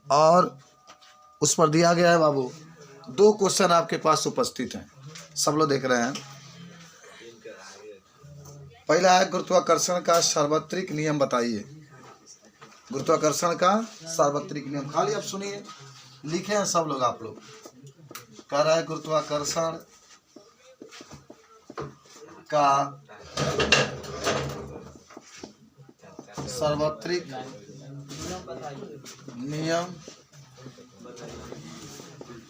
और उस पर दिया गया है बाबू 2 क्वेश्चन आपके पास उपस्थित हैं, सब लोग देख रहे हैं। पहला है गुरुत्वाकर्षण का सार्वत्रिक नियम बताइए। गुरुत्वाकर्षण का सार्वत्रिक नियम, खाली आप सुनिए, लिखे हैं सब लोग, आप लोग। कह रहा है गुरुत्वाकर्षण का सार्वत्रिक नियम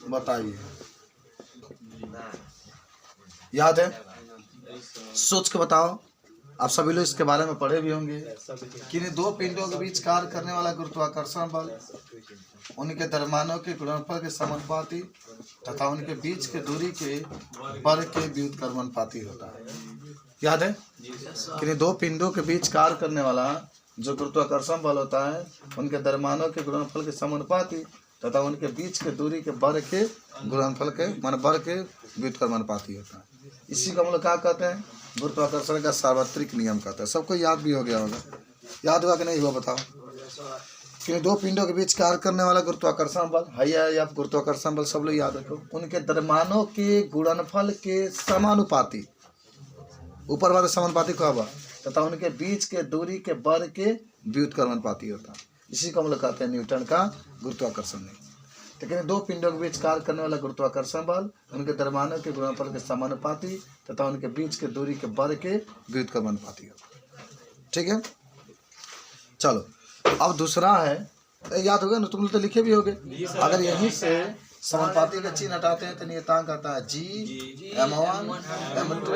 बताइए। याद है? सोच के बताओ। आप सभी लोग इसके बारे में पढ़े भी होंगे कि 2 पिंडों के बीच कार्य करने वाला गुरुत्वाकर्षण बल उनके द्रव्यमानों के गुणनफल के समानुपाती तथा उनके बीच के दूरी के वर्ग के व्युत्क्रमानुपाती होता है। याद है कि 2 पिंडों के बीच कार्य करने वाला जो गुरुत्वाकर्षण बल होता है उनके द्रव्यमानों के गुणनफल के समानुपाती तथा उनके बीच के दूरी के वर्ग के गुणनफल के वर्ग के व्युत्क्रमानुपाती होता है। इसी को हम लोग क्या कहते हैं? गुरुत्वाकर्षण का सार्वत्रिक नियम कहते हैं। सबको याद भी हो गया होगा। याद हुआ कि नहीं हुआ बताओ? कि 2 पिंडों के बीच कार्य करने वाला गुरुत्वाकर्षण बल है या गुरुत्वाकर्षण बल सब लोग याद रखो, उनके द्रव्यमानों के गुणनफल के समानुपाती, ऊपर वाले समानुपाती को हुआ, तथा उनके बीच के दूरी के वर्ग के व्युत्क्रमानुपाती होता है। इसी को हम लोग कहते हैं न्यूटन का गुरुत्वाकर्षण नियम। लेकिन 2 पिंडों के बीच कार्य करने वाला गुरुत्वाकर्षण बल उनके द्रव्यमानों के गुणनफल के समानुपाती तथा उनके बीच के दूरी के वर्ग के व्युत्क्रमानुपाती होता है। ठीक है, चलो अब दूसरा है, याद होगा ना, तुम लोग तो लिखे भी होगे। अगर यहीं से समानुपाती का चिन्ह हटाते हैं तो नियतांक आता है G/m1 m2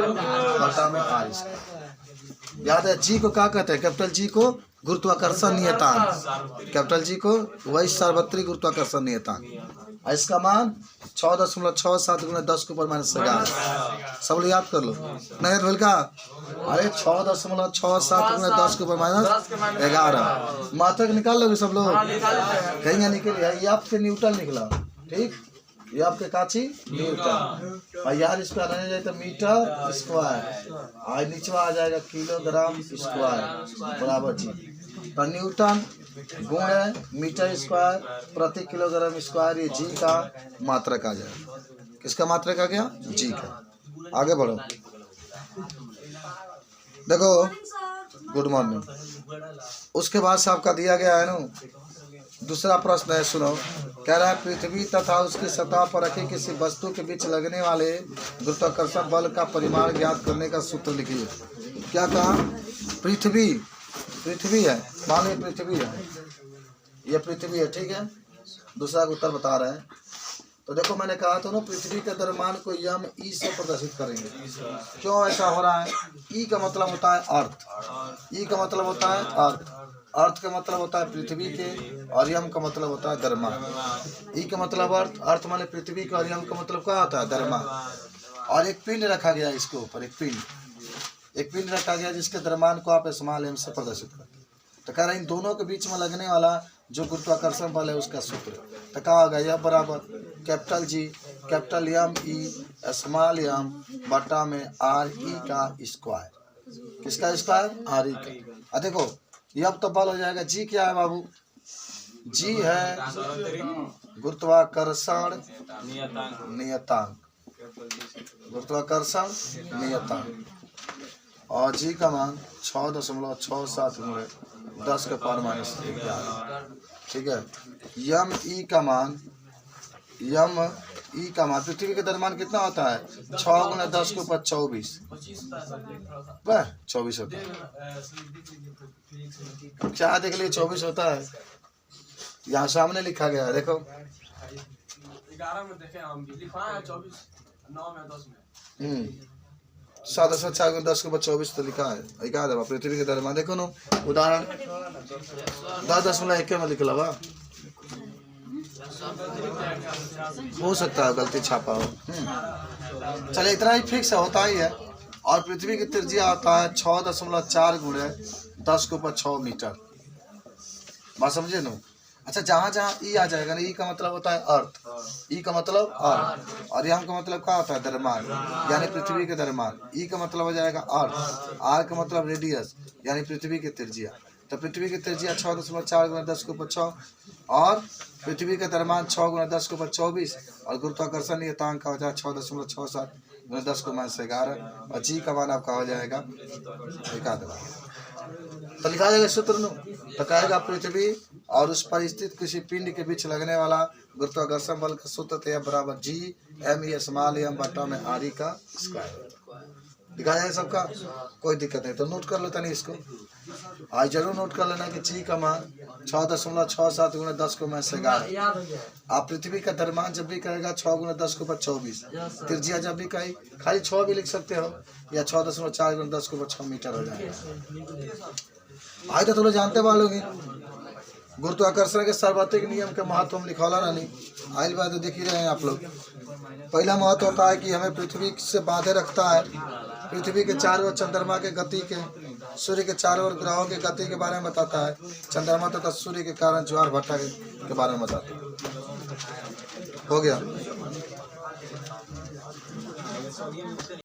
बटा में r²। याद है जी को क्या कहते हैं? कैपिटल जी को गुरुत्वाकर्षण नियतांक, कैपिटल जी को वही सार्वत्रिक गुरुत्वाकर्षण नियतांक। इसका मान 6.67 × 10⁻11। सब लोग याद कर लो। नहीं तो का अरे 6.67 × 10⁻11 मात्रक निकाल लोगे सब लोग, कहीं निकल ये आपके न्यूटन निकला। ठीक, ये आपके काची न्यूटन, और यार इसका रहने जाए तो मीटर स्क्वायर, और नीचे आ जाएगा किलोग्राम स्क्वायर बराबर जी। तो न्यूटन गुण मीटर स्क्वायर प्रति किलोग्राम स्क्वायर, ये जी का मात्रक आ जाएगा। किसका मात्रक आ गया? जी का। आगे बढ़ो, देखो गुड मॉर्निंग। उसके बाद से आपका दिया गया है ना दूसरा प्रश्न है, सुनो। कह रहा है पृथ्वी तथा उसकी सतह पर रखे किसी वस्तु के बीच लगने वाले गुरुत्वाकर्षण बल का परिमाण ज्ञात करने का सूत्र लिखिए। क्या कहा? पृथ्वी है, मान लो पृथ्वी है, ये पृथ्वी है, ठीक है। दूसरा का उत्तर बता रहे हैं। तो देखो मैंने कहा था ना, पृथ्वी के द्रव्यमान को यम ई से प्रदर्शित करेंगे। क्यों ऐसा हो रहा है? ई का मतलब होता है अर्थ, ई का मतलब होता है अर्थ, अर्थ का मतलब होता है पृथ्वी के, और यम का मतलब होता है द्रव्यमान। ई का मतलब अर्थ, अर्थ माने पृथ्वी का, और यम का मतलब क्या होता है? द्रव्यमान। और एक पिंड रखा गया इसके ऊपर, एक पिंड रखा गया जिसके द्रव्यमान को आप स्मॉल एम से प्रदर्शित करते हैं। तो कह रहे इन दोनों के बीच में लगने वाला जो गुरुत्वाकर्षण बल है उसका सूत्र। तो कहा होगा यह बराबर capital G capital M E small M बटा में आर ई का स्क्वायर। किसका स्क्वायर? आर ई का। देखो ये अब तो बल हो जाएगा। जी क्या है बाबू? जी है गुरुत्वाकर्षण नियतांक, गुरुत्वाकर्षण नियतांक, और जी का मान 6.67 × 10⁻11। ठीक है। यम ई का मान पृथ्वी के द्रव्यमान कितना होता है? 6 × 10⁻24 वह 24 होता है। क्या देख लिए 24 होता है, यहाँ सामने लिखा गया है, देखो 11 में देखे हम भी लिखा है 24 9 में 10 में 7/4 × 10⁻24 तो लिखा है। क्या है पृथ्वी के द्रव्यमान? देखो ना उदाहरण 10.1 में लिखला बा, हो सकता है गलती छापा हो। चलिए इतना ही फिक्स होता ही है। और पृथ्वी की त्रिज्या होता है 6.4 × 10⁻6 मीटर। बात समझे ना? अच्छा, जहाँ जहाँ ई आ जाएगा ना, ई का मतलब होता है अर्थ, ई का मतलब अर्थ, और यहाँ का मतलब क्या होता है? द्रव्यमान, यानी पृथ्वी के द्रव्यमान। ई का मतलब हो जाएगा अर्थ, आर का मतलब रेडियस यानी पृथ्वी की त्रिज्या। तो पृथ्वी की त्रिज्या 6.4 × 10⁻6, और पृथ्वी का द्रव्यमान 6 गुना 10 के ऊपर 24 और गुरुत्वाकर्षण नियतांक का हो जाएगा 6.67 गुना 10 के मान से 11 और जी का मान आपका हो जाएगा एकाध बार। तो लिखा जाएगा सूत्र नु तो कहेगा पृथ्वी और उस पर स्थित किसी पिंड के बीच लगने वाला गुरुत्वाकर्षण बल का सूत्र तो बराबर G M E small M बटा में आर का स्क्वायर। लिखा जाएगा सबका, कोई दिक्कत नहीं। तो नोट कर लेता नहीं इसको, आज जरूर नोट कर लेना कि जी का मान 6.67 गुना 10 को मैं से 11। आप पृथ्वी का द्रव्यमान जब भी कहेगा 6 गुना 10 के ऊपर 24, त्रिज्या जब भी कही खाली 6 भी लिख सकते हो या 6.4 गुना 10 के ऊपर 6 मीटर हो जाएगा। आज तो थोड़ा जानते वालोगे गुरुत्वाकर्षण के सार्वत्रिक नियम के महत्व हम लिखौला नहीं आइल बात देख ही रहे हैं आप लोग। पहला महत्व होता है कि हमें पृथ्वी से बांधे रखता है, पृथ्वी के चारों ओर चंद्रमा के गति के, सूर्य के चारों ओर ग्रहों के गति के बारे में बताता है, चंद्रमा तथा सूर्य के कारण ज्वार भट्टा के बारे में बताता है। हो गया।